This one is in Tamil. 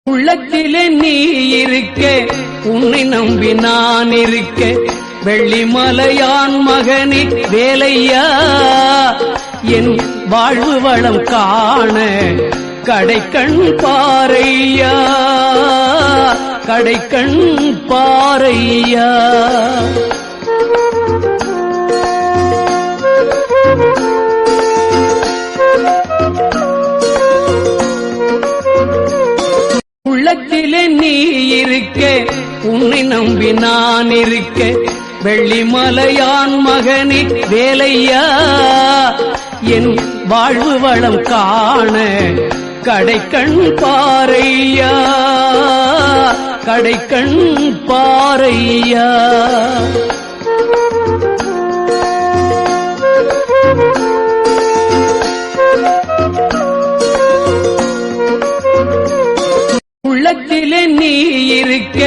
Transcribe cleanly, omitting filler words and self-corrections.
உள்ளத்திலே நீ இருக்க, உன்னை நம்பி நான் இருக்க, வெள்ளிமலையான் மகனே வேலையா, என் வாழ்வு வளம் காண கடைக்கண் பாரையா, கடைக்கண் பாரையா. உள்ளத்திலே நீ இருக்க, உன்னை நம்பி நான் இருக்க, வெள்ளிமலையான் மகனே வேலையா, என் வாழ்வு வளம் காண கடைக்கண் பாரையா, கடைக்கண் பாரையா. உள்ளத்திலே நீ இருக்க,